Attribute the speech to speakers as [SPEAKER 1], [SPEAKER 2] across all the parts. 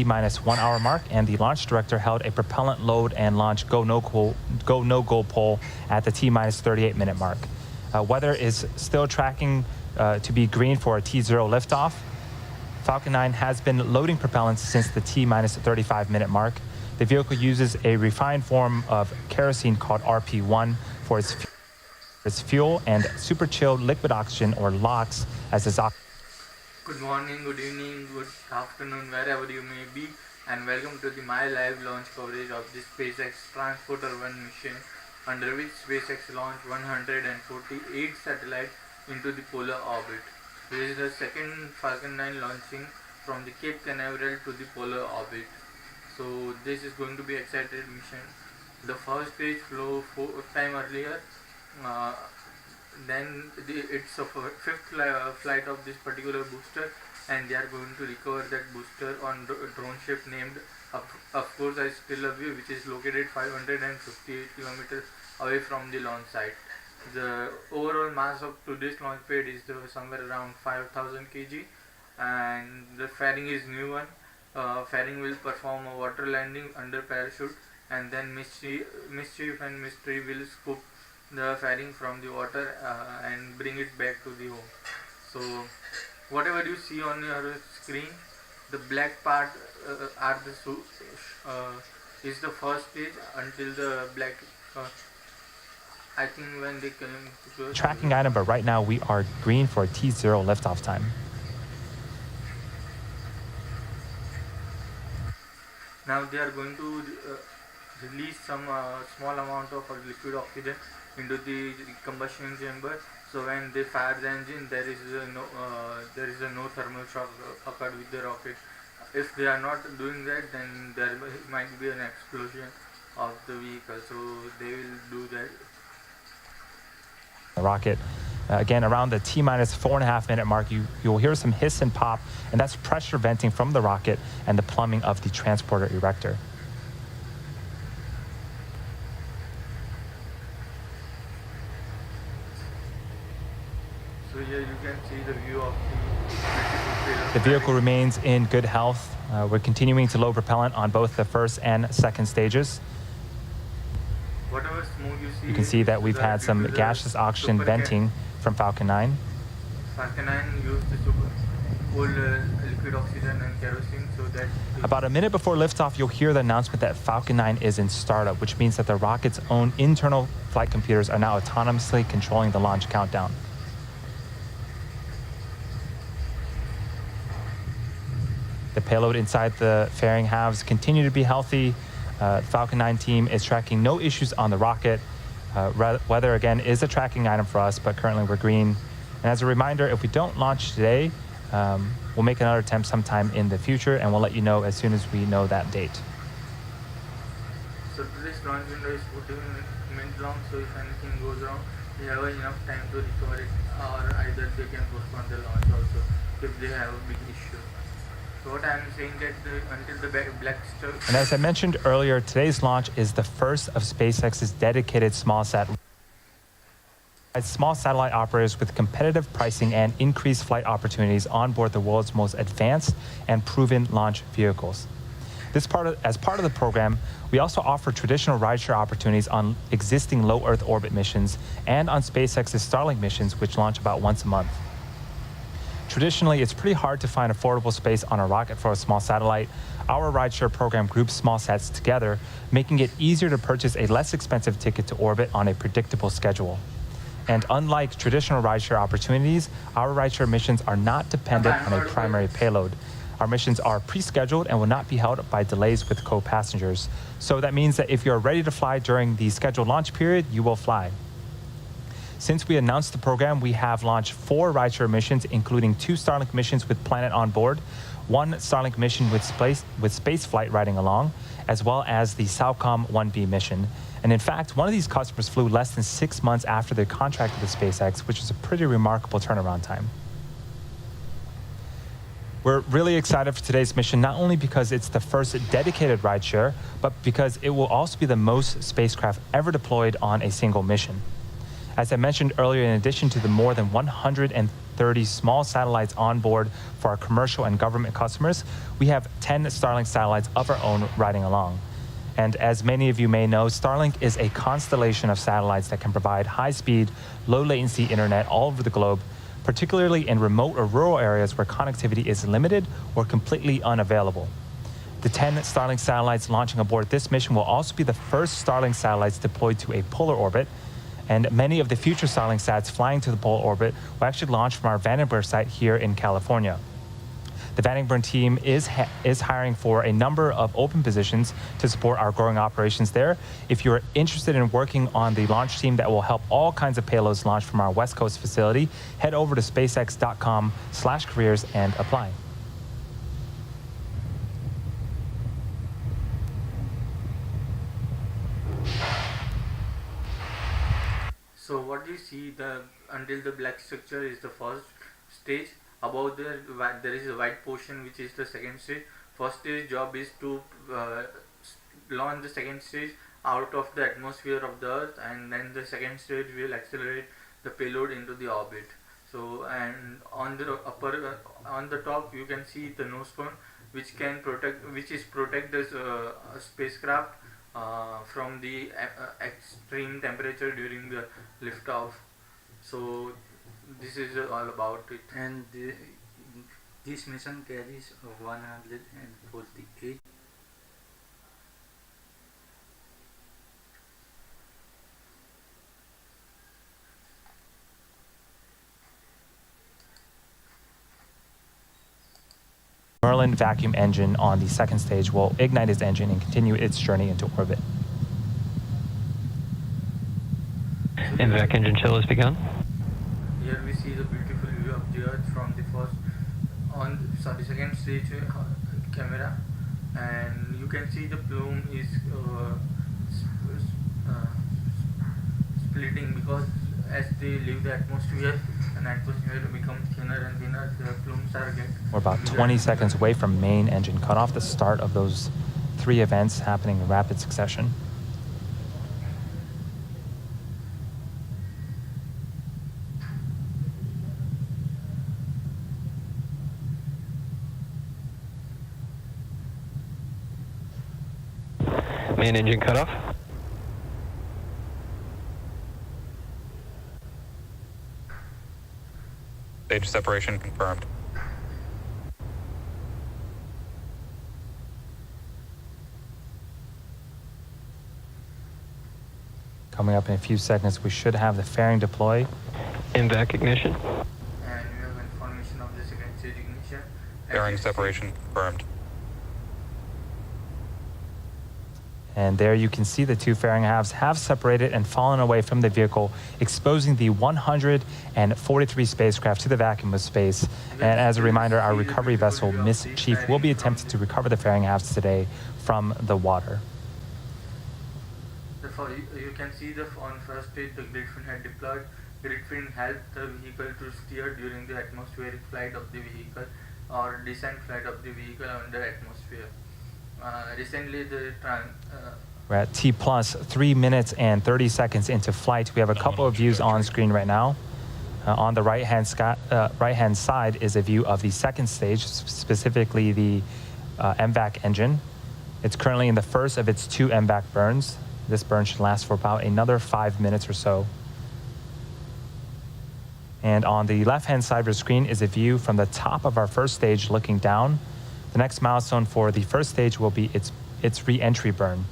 [SPEAKER 1] T-1 hour mark, and the launch director held a propellant load and launch go-no-go poll at the T-38 minute mark. Weather is still tracking to be green for a T0 liftoff. Falcon 9 has been loading propellants since the T-35 minute mark. The vehicle uses a refined form of kerosene called RP1 for its fuel and super chilled liquid oxygen, or LOX, as its oxygen.
[SPEAKER 2] Good morning, good evening, good afternoon, wherever you may be, and welcome to my live launch coverage of the SpaceX Transporter-1 mission, under which SpaceX launched 148 satellites into the polar orbit. This is the second Falcon 9 launching from the Cape Canaveral to the polar orbit. So this is going to be an exciting mission. The first stage flew 4 times earlier. Then it's a fifth flight of this particular booster, and they are going to recover that booster on drone ship named, of course, I Still Love You, which is located 558 kilometers away from the launch site. The overall mass of today's launch pad is somewhere around 5,000 kg, and the fairing is new one. Fairing will perform a water landing under parachute, and then Mischief and Mystery will scoop the fairing from the water and bring it back to the home. So whatever you see on your screen, the black part is the first stage until the black I think when they came to
[SPEAKER 1] tracking item, but right now we are green for a T0 liftoff time.
[SPEAKER 2] Now they are going to release some small amount of liquid oxygen into the combustion chamber. So when they fire the engine, there is no thermal shock occurred with the rocket. If they are not doing that, then there might be an explosion of the vehicle. So they will do that.
[SPEAKER 1] The rocket, again, around the T-4.5 minute mark, you'll hear some hiss and pop, and that's pressure venting from the rocket and the plumbing of the transporter erector.
[SPEAKER 2] So here you can see the view of
[SPEAKER 1] the vehicle remains in good health. We're continuing to load propellant on both the first and second stages.
[SPEAKER 2] Whatever smoke
[SPEAKER 1] you can see that we've had some gaseous oxygen venting from Falcon 9.
[SPEAKER 2] Falcon 9 used the super cold liquid oxygen and kerosene, so that...
[SPEAKER 1] About a minute before liftoff, you'll hear the announcement that Falcon 9 is in startup, which means that the rocket's own internal flight computers are now autonomously controlling the launch countdown. The payload inside the fairing halves continue to be healthy. The Falcon 9 team is tracking no issues on the rocket. Weather, again, is a tracking item for us, but currently we're green. And as a reminder, if we don't launch today, we'll make another attempt sometime in the future, and we'll let you know as soon as we know that date.
[SPEAKER 2] So today's launch window is 14 minutes long, so if anything goes wrong, they have enough time to recover it, or either they can postpone the launch also if they have a big issue. So what I'm saying that until the black stuff...
[SPEAKER 1] And as I mentioned earlier, today's launch is the first of SpaceX's dedicated small satellite operators with competitive pricing and increased flight opportunities on board the world's most advanced and proven launch vehicles. As part of the program, we also offer traditional rideshare opportunities on existing low Earth orbit missions and on SpaceX's Starlink missions, which launch about once a month. Traditionally, it's pretty hard to find affordable space on a rocket for a small satellite. Our rideshare program groups small sats together, making it easier to purchase a less expensive ticket to orbit on a predictable schedule. And unlike traditional rideshare opportunities, our rideshare missions are not dependent on a primary payload. Our missions are pre-scheduled and will not be held up by delays with co-passengers. So that means that if you're ready to fly during the scheduled launch period, you will fly. Since we announced the program, we have launched 4 rideshare missions, including 2 Starlink missions with Planet on board, 1 Starlink mission with space flight riding along, as well as the Salcom 1B mission. And in fact, one of these customers flew less than 6 months after their contract with SpaceX, which is a pretty remarkable turnaround time. We're really excited for today's mission, not only because it's the first dedicated rideshare, but because it will also be the most spacecraft ever deployed on a single mission. As I mentioned earlier, in addition to the more than 130 30 small satellites on board for our commercial and government customers, we have 10 Starlink satellites of our own riding along. And as many of you may know, Starlink is a constellation of satellites that can provide high-speed, low-latency internet all over the globe, particularly in remote or rural areas where connectivity is limited or completely unavailable. The 10 Starlink satellites launching aboard this mission will also be the first Starlink satellites deployed to a polar orbit, and many of the future Starlink sats flying to the polar orbit will actually launch from our Vandenberg site here in California. The Vandenberg team is hiring for a number of open positions to support our growing operations there. If you're interested in working on the launch team that will help all kinds of payloads launch from our West Coast facility, head over to spacex.com/careers and apply.
[SPEAKER 2] So what you see until the black structure is the first stage. Above there is a white portion, which is the second stage. First stage job is to launch the second stage out of the atmosphere of the Earth, and then the second stage will accelerate the payload into the orbit. So, and on the top you can see the nose cone, which protect the spacecraft from the extreme temperature during the liftoff. So this is all about it.
[SPEAKER 3] And this mission carries 148.
[SPEAKER 1] Merlin vacuum engine on the second stage will ignite its engine and continue its journey into orbit.
[SPEAKER 4] MVAC engine chill has begun.
[SPEAKER 2] Here we see the beautiful view of the Earth from the second stage camera, and you can see the plume is splitting, because as they leave the atmosphere, and atmosphere becomes thinner and thinner, the plumes are
[SPEAKER 1] We're about 20 seconds away from main engine cutoff, the start of those 3 events happening in rapid succession.
[SPEAKER 4] Main engine cutoff.
[SPEAKER 5] Stage separation confirmed.
[SPEAKER 1] Coming up in a few seconds, we should have the fairing deploy.
[SPEAKER 4] MVAC ignition.
[SPEAKER 2] And we have information of the second stage ignition.
[SPEAKER 5] Fairing separation confirmed.
[SPEAKER 1] And there you can see the 2 fairing halves have separated and fallen away from the vehicle, exposing the 143 spacecraft to the vacuum of space. And as a reminder, our recovery vessel, Miss Chief, will be attempting to recover the fairing halves today from the water.
[SPEAKER 2] You can see on first stage the grid fin had deployed. Grid fin helped the vehicle to steer during the atmospheric flight of the vehicle or descent flight of the vehicle under atmosphere. Recently,
[SPEAKER 1] we're at T plus 3 minutes and 30 seconds into flight. We have a couple of views on screen right now. On the right-hand side is a view of the second stage, specifically the MVAC engine. It's currently in the first of its 2 MVAC burns. This burn should last for about another 5 minutes or so. And on the left-hand side of your screen is a view from the top of our first stage looking down. The next milestone for the first stage will be its re-entry burn.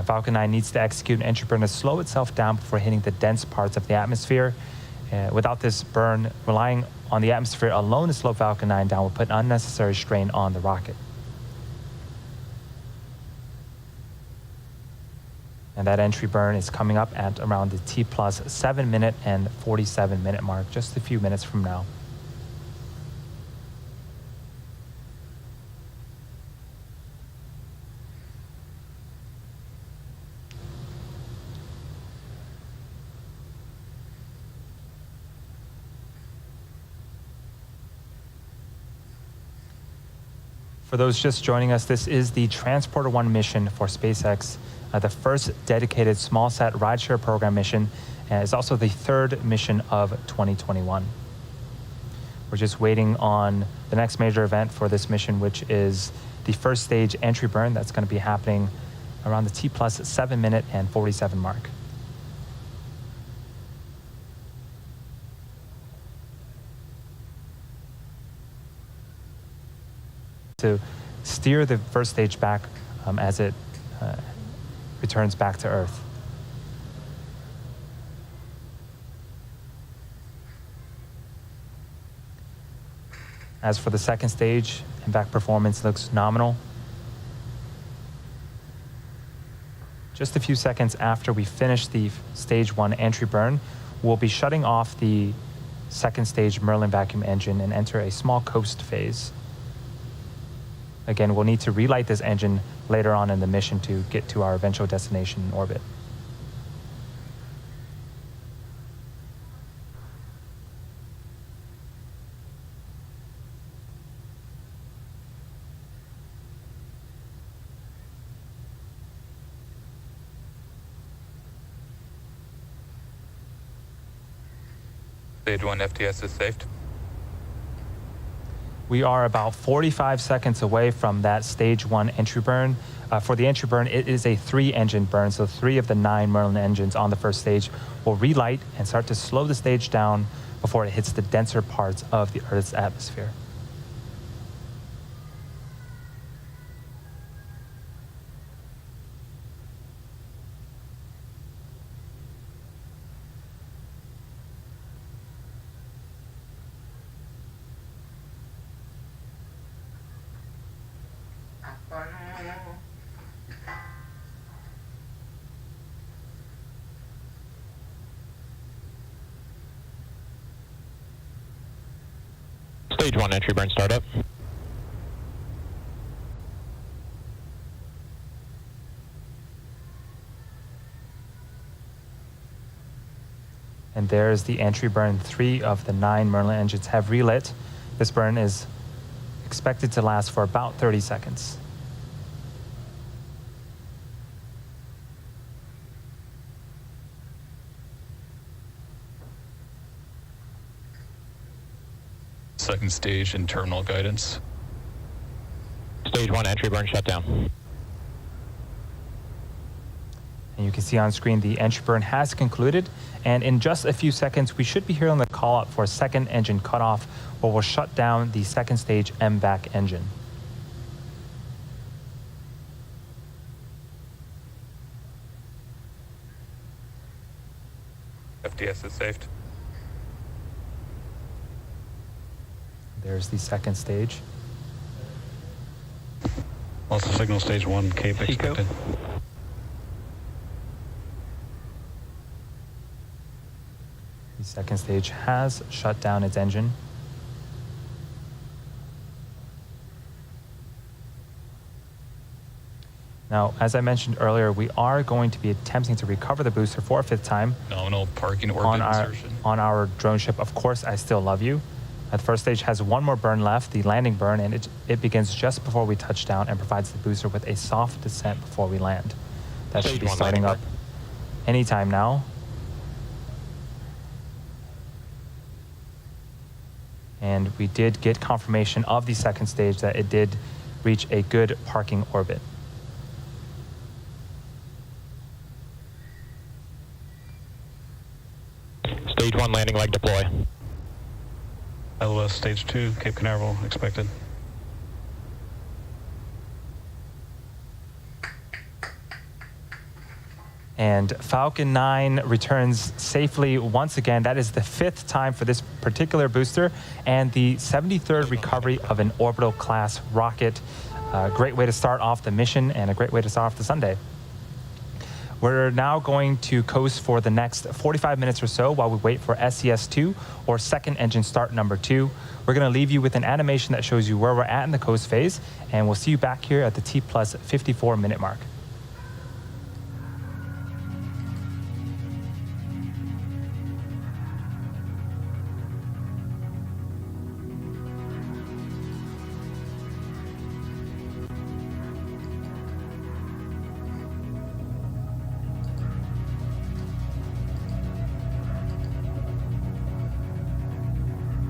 [SPEAKER 1] Falcon 9 needs to execute an entry burn to slow itself down before hitting the dense parts of the atmosphere. Without this burn, relying on the atmosphere alone to slow Falcon 9 down will put unnecessary strain on the rocket. And that entry burn is coming up at around the T plus 7 minute and 47 minute mark, just a few minutes from now. For those just joining us, this is the Transporter 1 mission for SpaceX, the first dedicated small-sat rideshare program mission, and it's also the 3rd mission of 2021. We're just waiting on the next major event for this mission, which is the first stage entry burn. That's going to be happening around the T plus 7 minute and 47 mark. To steer the first stage back as it returns back to Earth. As for the second stage, impact performance looks nominal. Just a few seconds after we finish the stage 1 entry burn, we'll be shutting off the second stage Merlin vacuum engine and enter a small coast phase. Again, we'll need to relight this engine later on in the mission to get to our eventual destination in orbit.
[SPEAKER 5] Stage 1 FTS is saved.
[SPEAKER 1] We are about 45 seconds away from that stage 1 entry burn. For the entry burn, it is a 3-engine burn, so 3 of the 9 Merlin engines on the first stage will relight and start to slow the stage down before it hits the denser parts of the Earth's atmosphere.
[SPEAKER 4] Stage 1 entry burn startup.
[SPEAKER 1] And there's the entry burn. 3 of the 9 Merlin engines have relit. This burn is expected to last for about 30 seconds.
[SPEAKER 6] Second stage and terminal guidance.
[SPEAKER 4] Stage 1 entry burn shut down.
[SPEAKER 1] And you can see on screen the entry burn has concluded. And in just a few seconds, we should be hearing the call out for a second engine cutoff, where we'll shut down the second stage MVAC engine.
[SPEAKER 5] FTS is saved.
[SPEAKER 1] There's the second stage.
[SPEAKER 6] Also signal stage 1 Cape expected.
[SPEAKER 1] The second stage has shut down its engine. Now, as I mentioned earlier, we are going to be attempting to recover the booster for a 5th time
[SPEAKER 6] Nominal parking orbit
[SPEAKER 1] on
[SPEAKER 6] insertion.
[SPEAKER 1] our drone ship. Of course, I Still Love You. The first stage has one more burn left, the landing burn, and it begins just before we touch down and provides the booster with a soft descent before we land. That should be starting up anytime now. And we did get confirmation of the second stage that it did reach a good parking orbit.
[SPEAKER 4] Stage 1 landing leg deploy.
[SPEAKER 6] LOS stage 2 Cape Canaveral expected.
[SPEAKER 1] And Falcon 9 returns safely once again. That is the 5th time for this particular booster and the 73rd recovery of an orbital class rocket. A great way to start off the mission and a great way to start off the Sunday. We're now going to coast for the next 45 minutes or so while we wait for SES-2, or second engine start number 2. We're going to leave you with an animation that shows you where we're at in the coast phase, and we'll see you back here at the T plus 54 minute mark.